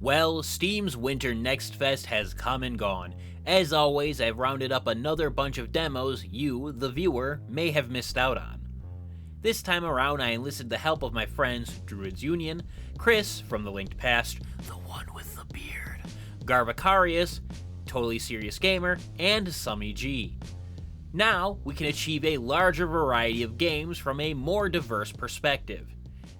Well, Steam's Winter NextFest has come and gone. As always, I've rounded up another bunch of demos you, the viewer, may have missed out on. This time around, I enlisted the help of my friends Druid's Union, Chris from the Linked Past, the one with the beard, Garvacarius, Totally Serious Gamer, and Summy G. Now, we can achieve a larger variety of games from a more diverse perspective.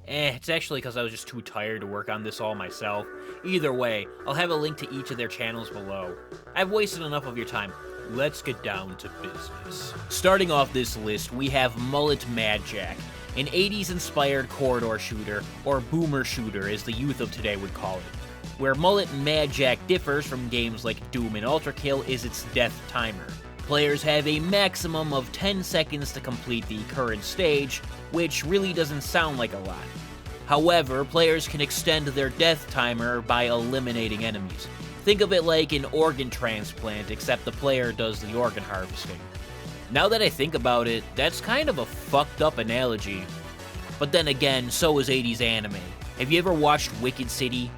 It's actually because I was just too tired to work on this all myself. Either way, I'll have a link to each of their channels below. I've wasted enough of your time. Let's get down to business. Starting off this list, we have Mullet Mad Jack, an 80s-inspired corridor shooter, or boomer shooter as the youth of today would call it. Where Mullet Mad Jack differs from games like Doom and Ultra Kill is its death timer. Players have a maximum of 10 seconds to complete the current stage, which really doesn't sound like a lot. However, players can extend their death timer by eliminating enemies. Think of it like an organ transplant, except the player does the organ harvesting. Now that I think about it, that's kind of a fucked up analogy. But then again, so is 80s anime. Have you ever watched Wicked City?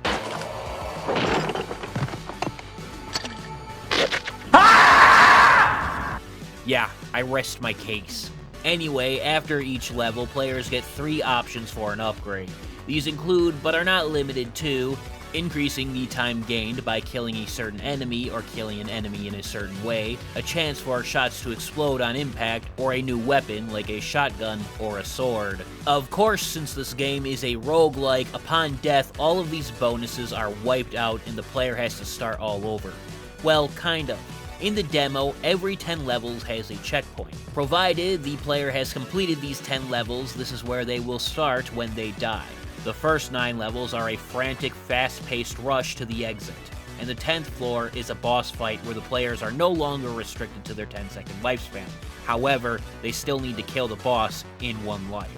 Yeah, I rest my case. Anyway, after each level, players get 3 options for an upgrade. These include, but are not limited to, increasing the time gained by killing a certain enemy or killing an enemy in a certain way, a chance for shots to explode on impact, or a new weapon like a shotgun or a sword. Of course, since this game is a roguelike, upon death all of these bonuses are wiped out and the player has to start all over. Well, kind of. In the demo, every 10 levels has a checkpoint. Provided the player has completed these 10 levels, this is where they will start when they die. The first 9 levels are a frantic, fast-paced rush to the exit, and the 10th floor is a boss fight where the players are no longer restricted to their 10-second lifespan. However, they still need to kill the boss in 1 life.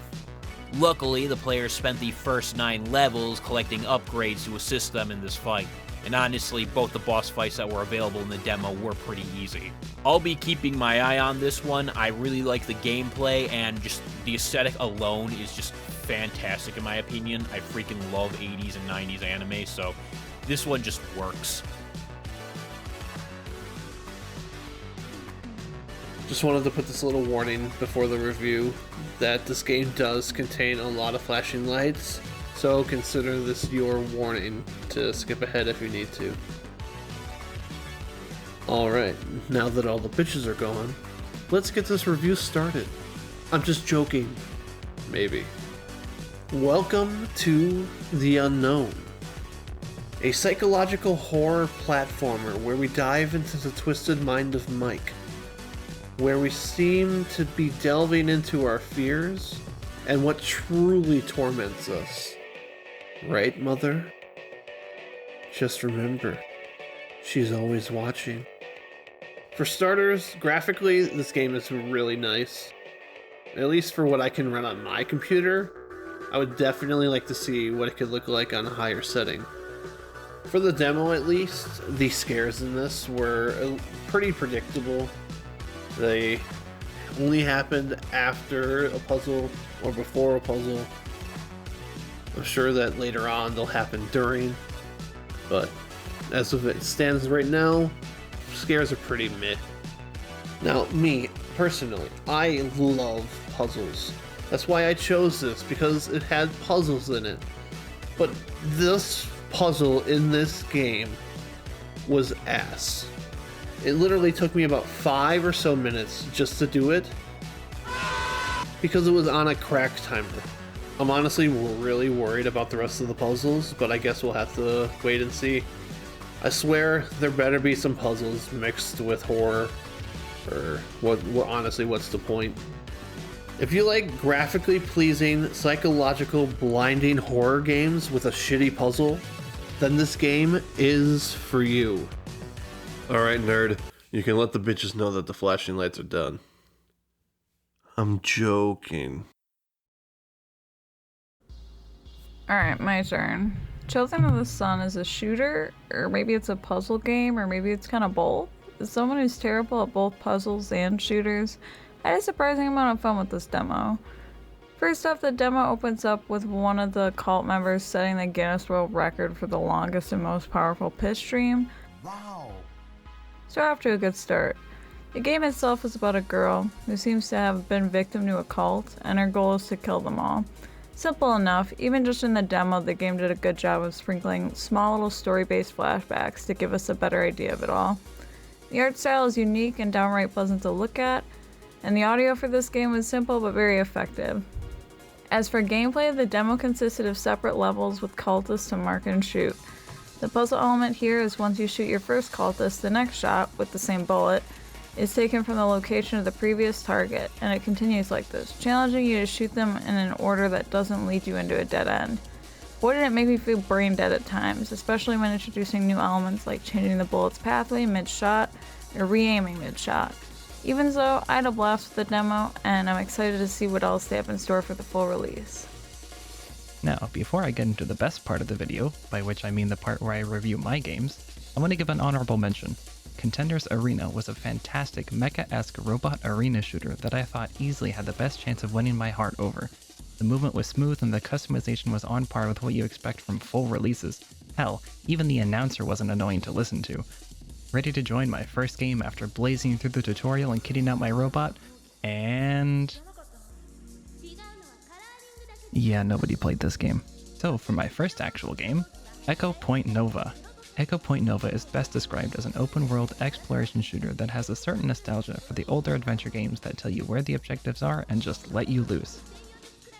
Luckily, the players spent the first 9 levels collecting upgrades to assist them in this fight. And honestly, both the boss fights that were available in the demo were pretty easy. I'll be keeping my eye on this one. I really like the gameplay, and just the aesthetic alone is just fantastic in my opinion. I freaking love 80s and 90s anime, so this one just works. Just wanted to put this little warning before the review that this game does contain a lot of flashing lights. So consider this your warning to skip ahead if you need to. Alright, now that all the bitches are gone, let's get this review started. I'm just joking. Maybe. Welcome to The Unknown, a psychological horror platformer where we dive into the twisted mind of Mike, where we seem to be delving into our fears and what truly torments us. Right, Mother? Just remember, she's always watching. For starters, graphically, this game is really nice. At least for what I can run on my computer. I would definitely like to see what it could look like on a higher setting. For the demo at least, the scares in this were pretty predictable. They only happened after a puzzle or before a puzzle. I'm sure that later on they'll happen during, but as of it stands right now, scares are pretty meh. Now, me, personally, I love puzzles. That's why I chose this, because it had puzzles in it. But this puzzle in this game was ass. It literally took me about 5 or so minutes just to do it, because it was on a crack timer. I'm honestly really worried about the rest of the puzzles, but I guess we'll have to wait and see. I swear there better be some puzzles mixed with horror, or honestly, what's the point? If you like graphically pleasing, psychological, blinding horror games with a shitty puzzle, then this game is for you. Alright, nerd, you can let the bitches know that the flashing lights are done. I'm joking. Alright, my turn. Children of the Sun is a shooter, or maybe it's a puzzle game, or maybe it's kind of both. As someone who's terrible at both puzzles and shooters, I had a surprising amount of fun with this demo. First off, the demo opens up with one of the cult members setting the Guinness World Record for the longest and most powerful pitch stream. Wow. So off to a good start. The game itself is about a girl who seems to have been victim to a cult, and her goal is to kill them all. Simple enough, even just in the demo, the game did a good job of sprinkling small little story-based flashbacks to give us a better idea of it all. The art style is unique and downright pleasant to look at, and the audio for this game was simple but very effective. As for gameplay, the demo consisted of separate levels with cultists to mark and shoot. The puzzle element here is once you shoot your first cultist, the next shot, with the same bullet, is taken from the location of the previous target, and it continues like this, challenging you to shoot them in an order that doesn't lead you into a dead end. Boy, did it make me feel brain dead at times, especially when introducing new elements like changing the bullet's pathway mid-shot or re-aiming mid-shot. Even so, I had a blast with the demo, and I'm excited to see what else they have in store for the full release. Now, before I get into the best part of the video, by which I mean the part where I review my games, I want to give an honorable mention. Contenders Arena was a fantastic mecha-esque robot arena shooter that I thought easily had the best chance of winning my heart over. The movement was smooth and the customization was on par with what you expect from full releases. Hell, even the announcer wasn't annoying to listen to. Ready to join my first game after blazing through the tutorial and kitting out my robot, and... yeah, nobody played this game. So for my first actual game, Echo Point Nova. Echo Point Nova is best described as an open-world exploration shooter that has a certain nostalgia for the older adventure games that tell you where the objectives are and just let you loose.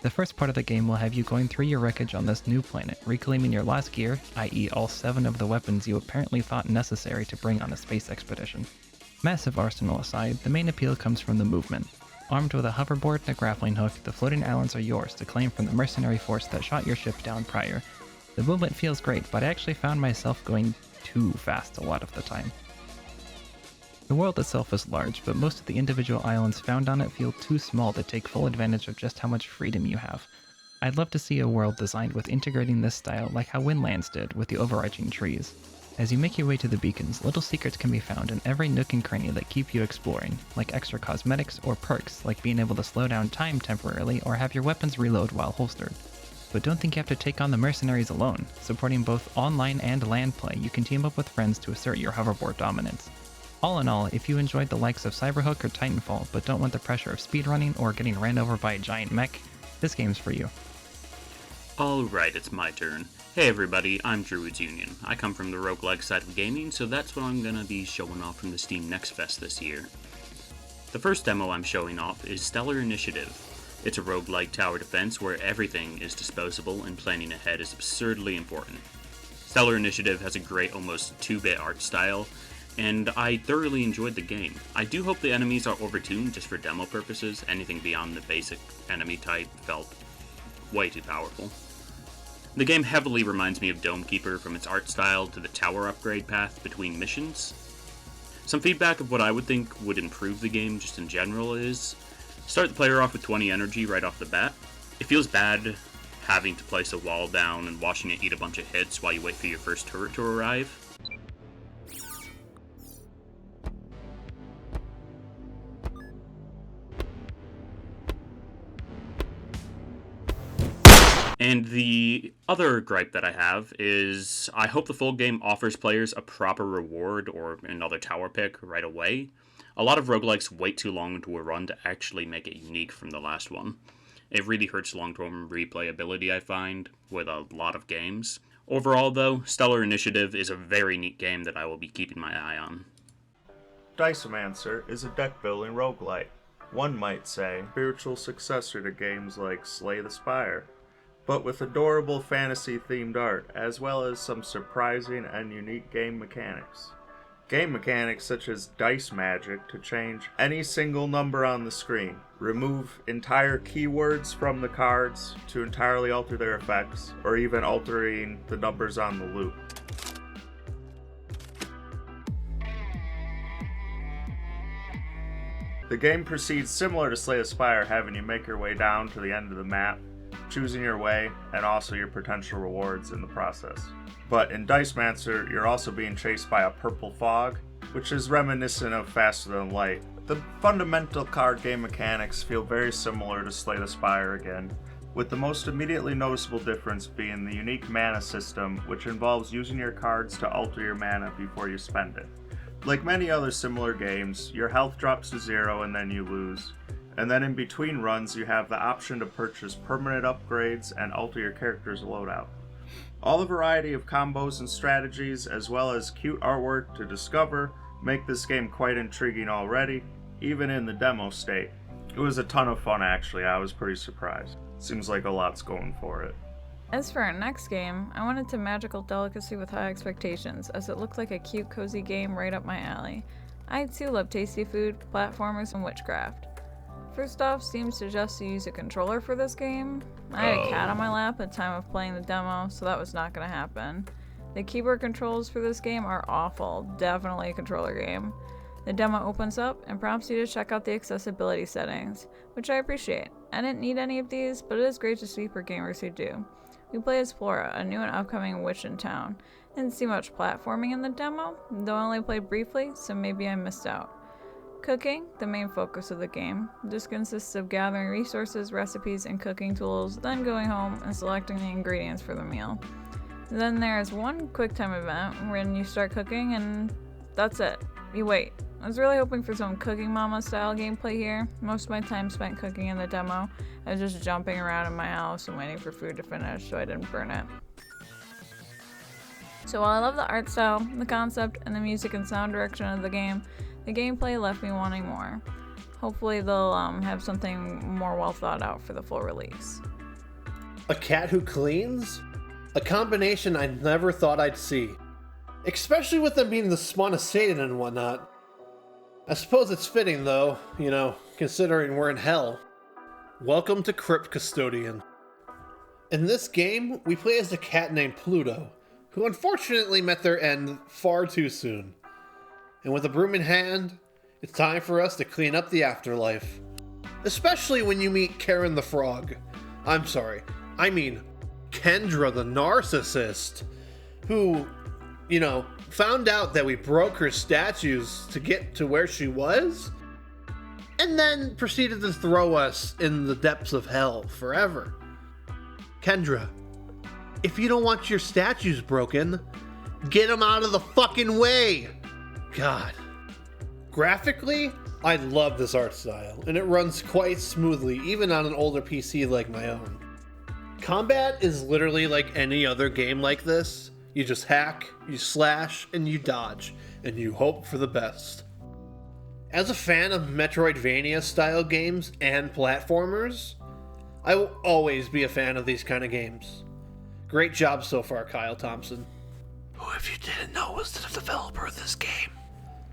The first part of the game will have you going through your wreckage on this new planet, reclaiming your lost gear, i.e. all 7 of the weapons you apparently thought necessary to bring on a space expedition. Massive arsenal aside, the main appeal comes from the movement. Armed with a hoverboard and a grappling hook, the floating islands are yours to claim from the mercenary force that shot your ship down prior. The movement feels great, but I actually found myself going too fast a lot of the time. The world itself is large, but most of the individual islands found on it feel too small to take full advantage of just how much freedom you have. I'd love to see a world designed with integrating this style like how Windlands did with the overarching trees. As you make your way to the beacons, little secrets can be found in every nook and cranny that keep you exploring, like extra cosmetics or perks like being able to slow down time temporarily or have your weapons reload while holstered. But don't think you have to take on the mercenaries alone. Supporting both online and land play, you can team up with friends to assert your hoverboard dominance. All in all, if you enjoyed the likes of Cyberhook or Titanfall but don't want the pressure of speedrunning or getting ran over by a giant mech, this game's for you. Alright, it's my turn. Hey everybody, I'm Druid's Union. I come from the roguelike side of gaming, so that's what I'm gonna be showing off from the Steam Next Fest this year. The first demo I'm showing off is Stellar Initiative. It's a roguelike tower defense where everything is disposable and planning ahead is absurdly important. Stellar Initiative has a great, almost 2-bit art style, and I thoroughly enjoyed the game. I do hope the enemies are overtuned just for demo purposes. Anything beyond the basic enemy type felt way too powerful. The game heavily reminds me of Domekeeper from its art style to the tower upgrade path between missions. Some feedback of what I would think would improve the game just in general is, start the player off with 20 energy right off the bat. It feels bad having to place a wall down and watching it eat a bunch of hits while you wait for your first turret to arrive. And the other gripe that I have is I hope the full game offers players a proper reward or another tower pick right away. A lot of roguelikes wait too long into a run to actually make it unique from the last one. It really hurts long-term replayability, I find, with a lot of games. Overall, though, Stellar Initiative is a very neat game that I will be keeping my eye on. Diceomancer is a deck-building roguelite. One might say, spiritual successor to games like Slay the Spire, but with adorable fantasy-themed art, as well as some surprising and unique game mechanics. Game mechanics such as dice magic to change any single number on the screen, remove entire keywords from the cards to entirely alter their effects, or even altering the numbers on the loop. The game proceeds similar to Slay the Spire, having you make your way down to the end of the map, choosing your way, and also your potential rewards in the process. But in Diceomancer, you're also being chased by a purple fog, which is reminiscent of Faster Than Light, The fundamental card game mechanics feel very similar to Slay the Spire again, with the most immediately noticeable difference being the unique mana system, which involves using your cards to alter your mana before you spend it. Like many other similar games, your health drops to 0 and then you lose, and then in between runs you have the option to purchase permanent upgrades and alter your character's loadout. All the variety of combos and strategies, as well as cute artwork to discover, make this game quite intriguing already, even in the demo state. It was a ton of fun actually, I was pretty surprised. Seems like a lot's going for it. As for our next game, I went into Magical Delicacy with high expectations, as it looked like a cute, cozy game right up my alley. I too love tasty food, platformers, and witchcraft. First off, Steam suggests you use a controller for this game. I had a cat on my lap at the time of playing the demo, so that was not going to happen. The keyboard controls for this game are awful, definitely a controller game. The demo opens up and prompts you to check out the accessibility settings, which I appreciate. I didn't need any of these, but it is great to see for gamers who do. We play as Flora, a new and upcoming witch in town. Didn't see much platforming in the demo, though I only played briefly, so maybe I missed out. Cooking, the main focus of the game. This consists of gathering resources, recipes, and cooking tools, then going home and selecting the ingredients for the meal. Then there's one quick time event when you start cooking and that's it. You wait. I was really hoping for some Cooking Mama style gameplay here. Most of my time spent cooking in the demo. I was just jumping around in my house and waiting for food to finish so I didn't burn it. So while I love the art style, the concept, and the music and sound direction of the gameplay left me wanting more. Hopefully they'll have something more well thought out for the full release. A cat who cleans? A combination I never thought I'd see. Especially with them being the spawn of Satan and whatnot. I suppose it's fitting though, considering we're in hell. Welcome to Crypt Custodian. In this game, we play as a cat named Pluto, who unfortunately met their end far too soon. And with a broom in hand, it's time for us to clean up the afterlife. Especially when you meet Karen the Frog. I mean Kendra the Narcissist, who, found out that we broke her statues to get to where she was, and then proceeded to throw us in the depths of hell forever. Kendra, if you don't want your statues broken, get them out of the fucking way! God. Graphically, I love this art style, and it runs quite smoothly, even on an older PC like my own. Combat is literally like any other game like this. You just hack, you slash, and you dodge, and you hope for the best. As a fan of Metroidvania-style games and platformers, I will always be a fan of these kind of games. Great job so far, Kyle Thompson. Who, if you didn't know, was the developer of this game.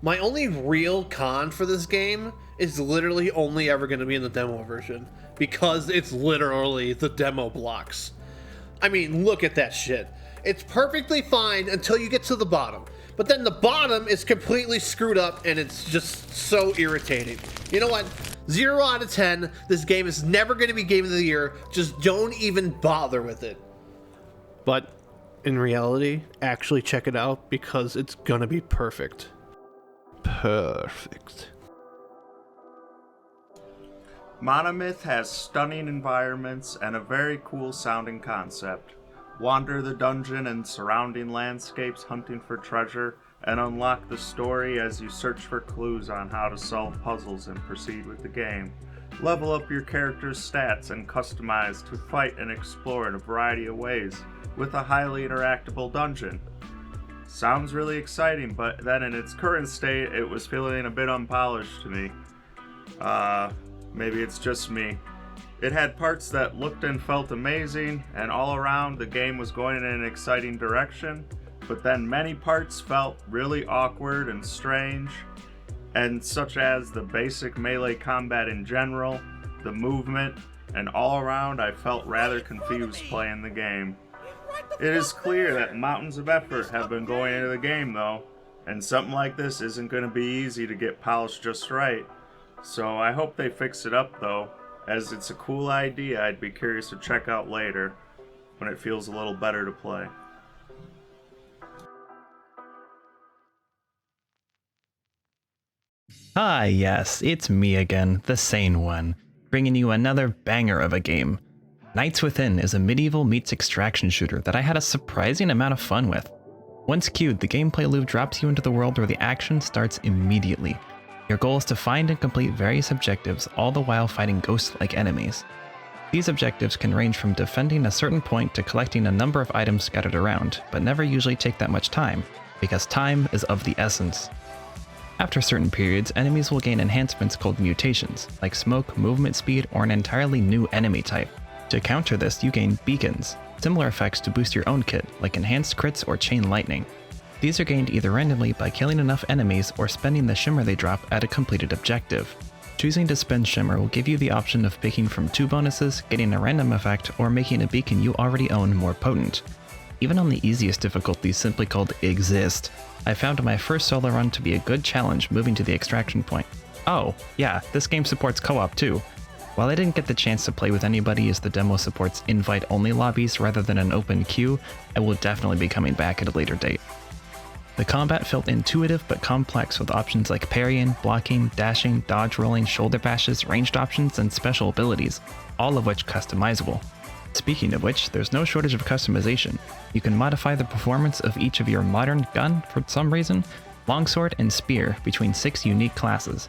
My only real con for this game is literally only ever going to be in the demo version, because it's literally the demo blocks. I mean, look at that shit. It's perfectly fine until you get to the bottom. But then the bottom is completely screwed up and it's just so irritating. You know what? 0 out of 10. This game is never going to be Game of the Year. Just don't even bother with it. But in reality, actually check it out because it's going to be perfect. Perfect. Monomyth has stunning environments and a very cool sounding concept. Wander the dungeon and surrounding landscapes hunting for treasure, and unlock the story as you search for clues on how to solve puzzles and proceed with the game. Level up your character's stats and customize to fight and explore in a variety of ways, with a highly interactable dungeon. Sounds really exciting, but then in its current state, it was feeling a bit unpolished to me. Maybe it's just me. It had parts that looked and felt amazing, and all around the game was going in an exciting direction, but then many parts felt really awkward and strange, and such as the basic melee combat in general, the movement, and all around I felt rather confused playing the game. It is clear that mountains of effort have been going into the game though, and something like this isn't going to be easy to get polished just right, so I hope they fix it up though. As it's a cool idea I'd be curious to check out later, when it feels a little better to play. Ah yes, it's me again, the sane one, bringing you another banger of a game. Nights Within is a medieval meets extraction shooter that I had a surprising amount of fun with. Once queued, the gameplay loop drops you into the world where the action starts immediately. Your goal is to find and complete various objectives, all the while fighting ghost-like enemies. These objectives can range from defending a certain point to collecting a number of items scattered around, but never usually take that much time, because time is of the essence. After certain periods, enemies will gain enhancements called mutations, like smoke, movement speed, or an entirely new enemy type. To counter this, you gain beacons, similar effects to boost your own kit, like enhanced crits or chain lightning. These are gained either randomly by killing enough enemies or spending the shimmer they drop at a completed objective. Choosing to spend shimmer will give you the option of picking from 2 bonuses, getting a random effect, or making a beacon you already own more potent. Even on the easiest difficulties simply called Exist, I found my first solo run to be a good challenge moving to the extraction point. Oh, yeah, this game supports co-op too. While I didn't get the chance to play with anybody as the demo supports invite-only lobbies rather than an open queue, I will definitely be coming back at a later date. The combat felt intuitive but complex with options like parrying, blocking, dashing, dodge rolling, shoulder bashes, ranged options, and special abilities, all of which customizable. Speaking of which, there's no shortage of customization. You can modify the performance of each of your modern gun, for some reason, longsword, and spear between 6 unique classes.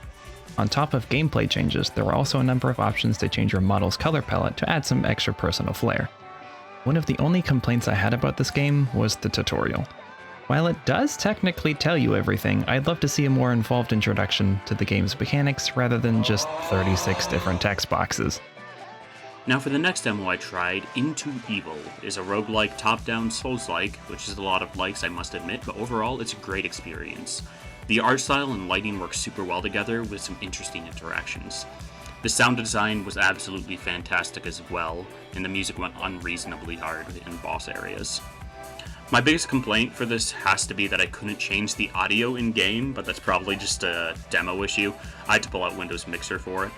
On top of gameplay changes, there are also a number of options to change your model's color palette to add some extra personal flair. One of the only complaints I had about this game was the tutorial. While it does technically tell you everything, I'd love to see a more involved introduction to the game's mechanics rather than just 36 different text boxes. Now for the next demo I tried, Into Evil is a roguelike top-down Souls-like, which is a lot of likes I must admit, but overall it's a great experience. The art style and lighting work super well together with some interesting interactions. The sound design was absolutely fantastic as well, and the music went unreasonably hard in boss areas. My biggest complaint for this has to be that I couldn't change the audio in-game, but that's probably just a demo issue. I had to pull out Windows Mixer for it.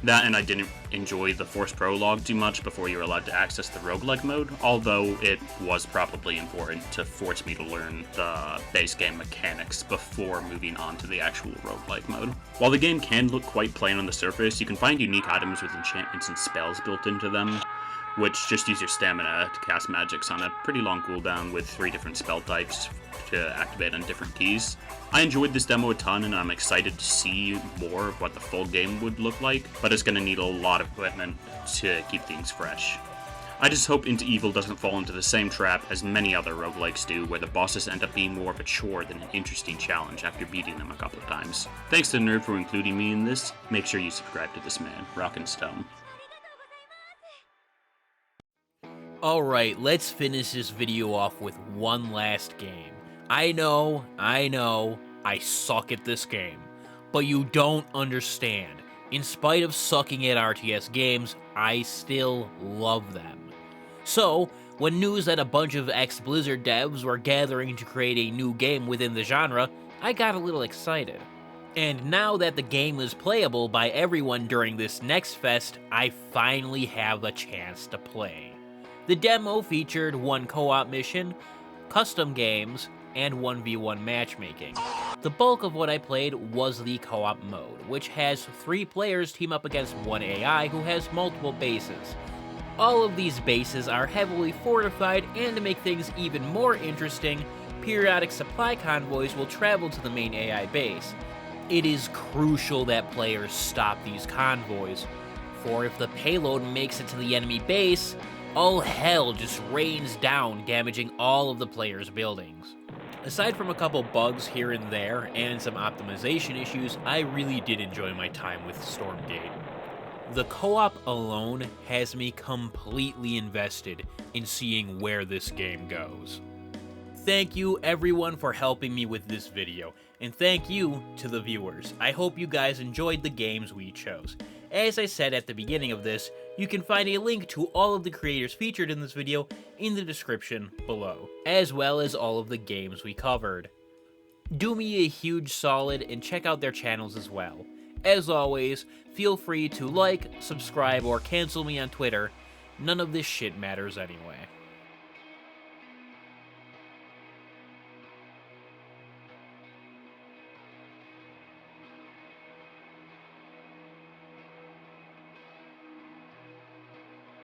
That, and I didn't enjoy the forced prologue too much before you were allowed to access the roguelike mode, although it was probably important to force me to learn the base game mechanics before moving on to the actual roguelike mode. While the game can look quite plain on the surface, you can find unique items with enchantments and spells built into them, which just use your stamina to cast magics on a pretty long cooldown with 3 different spell types to activate on different keys. I enjoyed this demo a ton and I'm excited to see more of what the full game would look like, but it's going to need a lot of equipment to keep things fresh. I just hope Into Evil doesn't fall into the same trap as many other roguelikes do, where the bosses end up being more of a chore than an interesting challenge after beating them a couple of times. Thanks to Nerd for including me in this. Make sure you subscribe to this man, Rockin' Stone. Alright, let's finish this video off with one last game. I know, I suck at this game, but you don't understand. In spite of sucking at RTS games, I still love them. So, when news that a bunch of ex-Blizzard devs were gathering to create a new game within the genre, I got a little excited. And now that the game is playable by everyone during this NextFest, I finally have a chance to play. The demo featured 1 co-op mission, custom games, and 1v1 matchmaking. The bulk of what I played was the co-op mode, which has 3 players team up against 1 AI who has multiple bases. All of these bases are heavily fortified, and to make things even more interesting, periodic supply convoys will travel to the main AI base. It is crucial that players stop these convoys, for if the payload makes it to the enemy base, all hell just rains down, damaging all of the players' buildings. Aside from a couple bugs here and there, and some optimization issues, I really did enjoy my time with Stormgate. The co-op alone has me completely invested in seeing where this game goes. Thank you everyone for helping me with this video, and thank you to the viewers. I hope you guys enjoyed the games we chose. As I said at the beginning of this, you can find a link to all of the creators featured in this video in the description below, as well as all of the games we covered. Do me a huge solid and check out their channels as well. As always, feel free to like, subscribe, or cancel me on Twitter. None of this shit matters anyway.